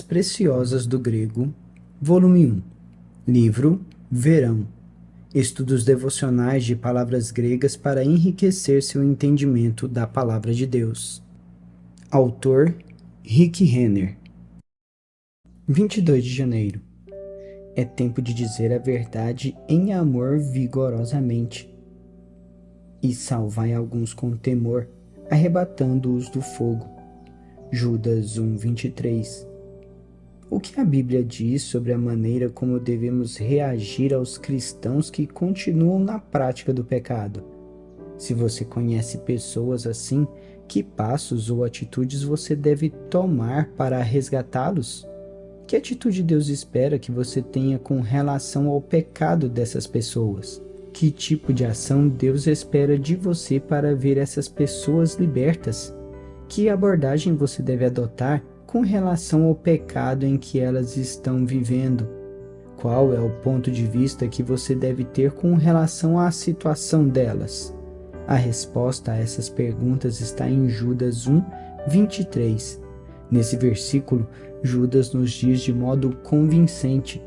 Preciosas do Grego, volume 1, livro Verão, estudos devocionais de palavras gregas para enriquecer seu entendimento da palavra de Deus. Autor Rick Renner. 22 de janeiro. É tempo de dizer a verdade em amor vigorosamente, e salvai alguns com temor, arrebatando-os do fogo. Judas 1:23. O que a Bíblia diz sobre a maneira como devemos reagir aos cristãos que continuam na prática do pecado? Se você conhece pessoas assim, que passos ou atitudes você deve tomar para resgatá-los? Que atitude Deus espera que você tenha com relação ao pecado dessas pessoas? Que tipo de ação Deus espera de você para ver essas pessoas libertas? Que abordagem você deve adotar com relação ao pecado em que elas estão vivendo? Qual é o ponto de vista que você deve ter com relação à situação delas? A resposta a essas perguntas está em Judas 1:23. Nesse versículo, Judas nos diz de modo convincente: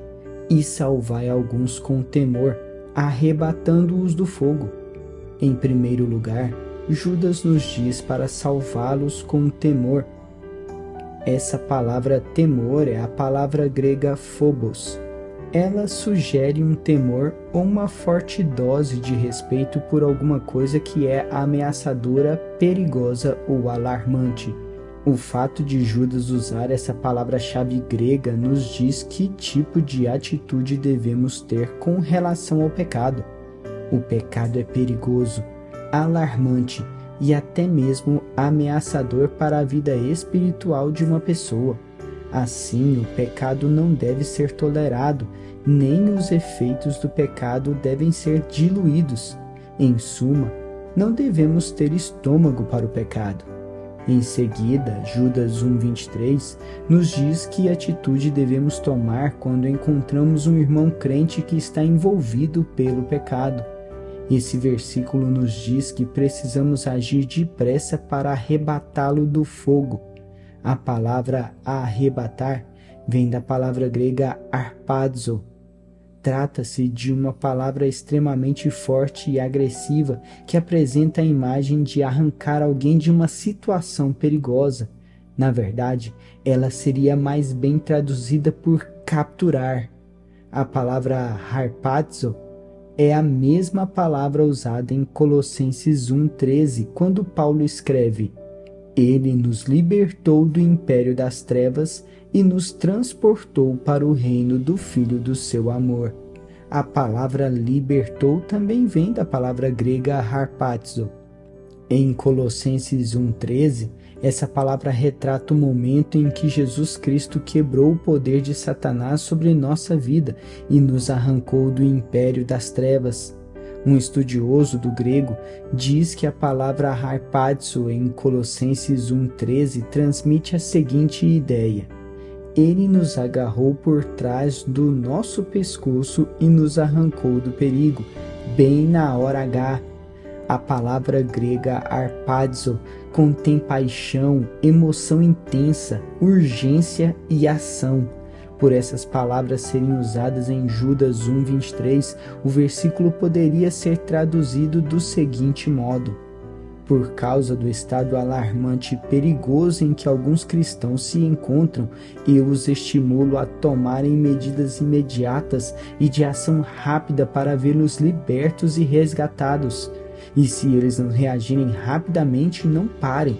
e salvai alguns com temor, arrebatando-os do fogo. Em primeiro lugar, Judas nos diz para salvá-los com temor. Essa palavra temor é a palavra grega phobos. Ela sugere um temor ou uma forte dose de respeito por alguma coisa que é ameaçadora, perigosa ou alarmante. O fato de Judas usar essa palavra-chave grega nos diz que tipo de atitude devemos ter com relação ao pecado. O pecado é perigoso, alarmante e até mesmo ameaçador para a vida espiritual de uma pessoa. Assim, o pecado não deve ser tolerado, nem os efeitos do pecado devem ser diluídos. Em suma, não devemos ter estômago para o pecado. Em seguida, Judas 1:23 nos diz que atitude devemos tomar quando encontramos um irmão crente que está envolvido pelo pecado. Esse versículo nos diz que precisamos agir depressa para arrebatá-lo do fogo. A palavra arrebatar vem da palavra grega arpazo. Trata-se de uma palavra extremamente forte e agressiva que apresenta a imagem de arrancar alguém de uma situação perigosa. Na verdade, ela seria mais bem traduzida por capturar. A palavra harpazo é a mesma palavra usada em Colossenses 1:13, quando Paulo escreve: Ele nos libertou do império das trevas e nos transportou para o reino do Filho do seu amor. A palavra libertou também vem da palavra grega harpazo. Em Colossenses 1:13, essa palavra retrata o momento em que Jesus Cristo quebrou o poder de Satanás sobre nossa vida e nos arrancou do império das trevas. Um estudioso do grego diz que a palavra harpazo em Colossenses 1:13 transmite a seguinte ideia: Ele nos agarrou por trás do nosso pescoço e nos arrancou do perigo, bem na hora H. A palavra grega harpazo contém paixão, emoção intensa, urgência e ação. Por essas palavras serem usadas em Judas 1:23, o versículo poderia ser traduzido do seguinte modo: por causa do estado alarmante e perigoso em que alguns cristãos se encontram, eu os estimulo a tomarem medidas imediatas e de ação rápida para vê-los libertos e resgatados. E se eles não reagirem rapidamente, não parem.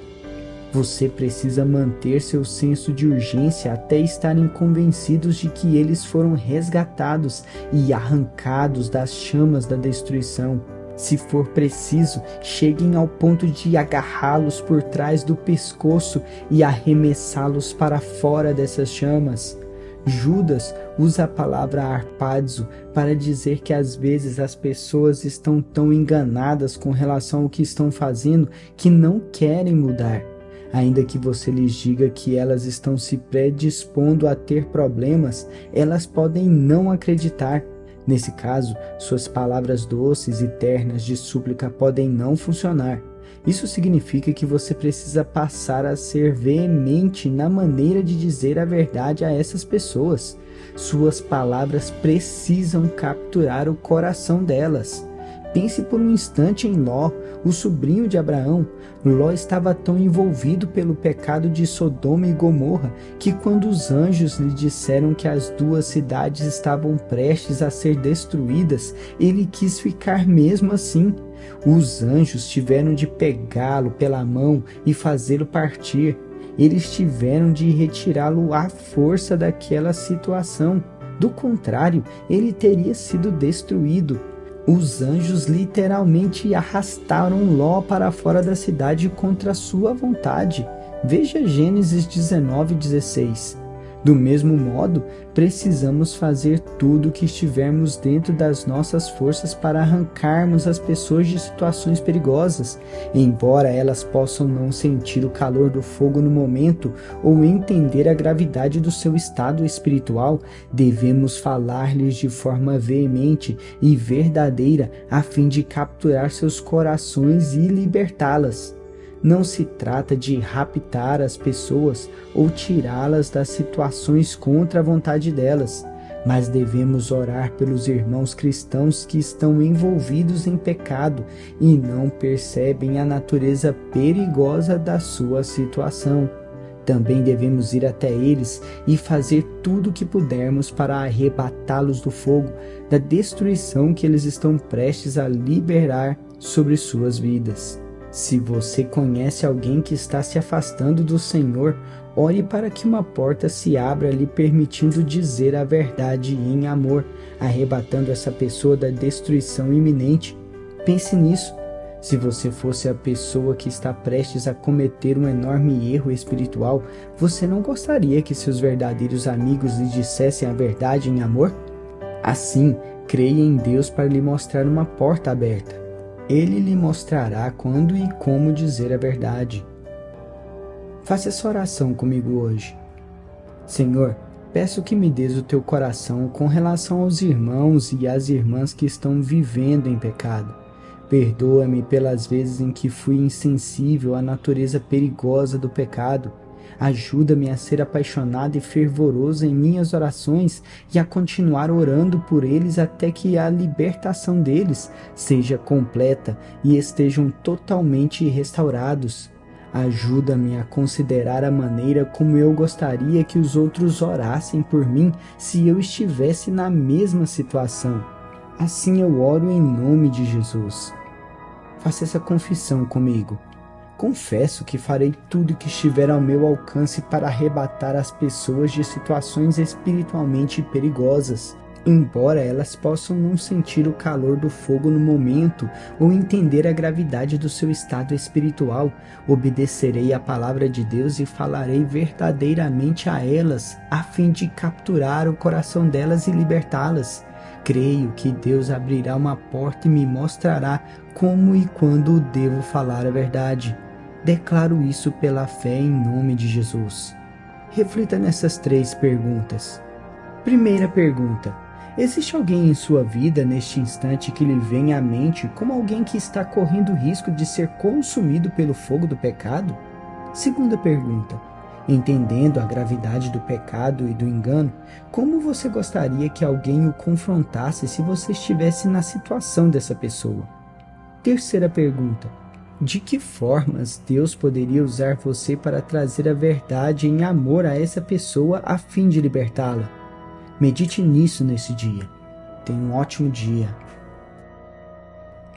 Você precisa manter seu senso de urgência até estarem convencidos de que eles foram resgatados e arrancados das chamas da destruição. Se for preciso, cheguem ao ponto de agarrá-los por trás do pescoço e arremessá-los para fora dessas chamas. Judas usa a palavra harpazo para dizer que às vezes as pessoas estão tão enganadas com relação ao que estão fazendo que não querem mudar. Ainda que você lhes diga que elas estão se predispondo a ter problemas, elas podem não acreditar. Nesse caso, suas palavras doces e ternas de súplica podem não funcionar. Isso significa que você precisa passar a ser veemente na maneira de dizer a verdade a essas pessoas. Suas palavras precisam capturar o coração delas. Pense por um instante em Ló, o sobrinho de Abraão. Ló estava tão envolvido pelo pecado de Sodoma e Gomorra que, quando os anjos lhe disseram que as duas cidades estavam prestes a ser destruídas, ele quis ficar mesmo assim. Os anjos tiveram de pegá-lo pela mão e fazê-lo partir. Eles tiveram de retirá-lo à força daquela situação. Do contrário, ele teria sido destruído. Os anjos literalmente arrastaram Ló para fora da cidade contra sua vontade. Veja Gênesis 19:16. Do mesmo modo, precisamos fazer tudo o que estivermos dentro das nossas forças para arrancarmos as pessoas de situações perigosas. Embora elas possam não sentir o calor do fogo no momento ou entender a gravidade do seu estado espiritual, devemos falar-lhes de forma veemente e verdadeira a fim de capturar seus corações e libertá-las. Não se trata de raptar as pessoas ou tirá-las das situações contra a vontade delas, mas devemos orar pelos irmãos cristãos que estão envolvidos em pecado e não percebem a natureza perigosa da sua situação. Também devemos ir até eles e fazer tudo o que pudermos para arrebatá-los do fogo, da destruição que eles estão prestes a liberar sobre suas vidas. Se você conhece alguém que está se afastando do Senhor, ore para que uma porta se abra lhe permitindo dizer a verdade em amor, arrebatando essa pessoa da destruição iminente. Pense nisso. Se você fosse a pessoa que está prestes a cometer um enorme erro espiritual, você não gostaria que seus verdadeiros amigos lhe dissessem a verdade em amor? Assim, creia em Deus para lhe mostrar uma porta aberta. Ele lhe mostrará quando e como dizer a verdade. Faça essa oração comigo hoje. Senhor, peço que me dês o teu coração com relação aos irmãos e às irmãs que estão vivendo em pecado. Perdoa-me pelas vezes em que fui insensível à natureza perigosa do pecado. Ajuda-me a ser apaixonado e fervoroso em minhas orações e a continuar orando por eles até que a libertação deles seja completa e estejam totalmente restaurados. Ajuda-me a considerar a maneira como eu gostaria que os outros orassem por mim se eu estivesse na mesma situação. Assim eu oro em nome de Jesus. Faça essa confissão comigo. Confesso que farei tudo que estiver ao meu alcance para arrebatar as pessoas de situações espiritualmente perigosas, embora elas possam não sentir o calor do fogo no momento ou entender a gravidade do seu estado espiritual. Obedecerei à palavra de Deus e falarei verdadeiramente a elas, a fim de capturar o coração delas e libertá-las. Creio que Deus abrirá uma porta e me mostrará como e quando devo falar a verdade. Declaro isso pela fé em nome de Jesus. Reflita nessas 3 perguntas. Primeira pergunta: existe alguém em sua vida neste instante que lhe vem à mente como alguém que está correndo risco de ser consumido pelo fogo do pecado? Segunda pergunta: entendendo a gravidade do pecado e do engano, como você gostaria que alguém o confrontasse se você estivesse na situação dessa pessoa? Terceira pergunta: de que formas Deus poderia usar você para trazer a verdade em amor a essa pessoa a fim de libertá-la? Medite nisso nesse dia. Tenha um ótimo dia.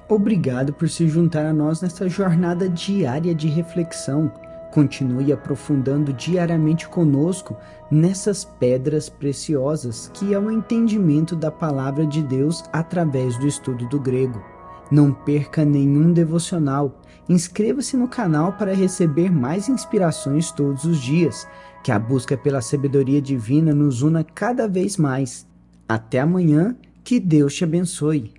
Obrigado por se juntar a nós nessa jornada diária de reflexão. Continue aprofundando diariamente conosco nessas pedras preciosas que é o entendimento da palavra de Deus através do estudo do grego. Não perca nenhum devocional. Inscreva-se no canal para receber mais inspirações todos os dias. Que a busca pela sabedoria divina nos una cada vez mais. Até amanhã, que Deus te abençoe.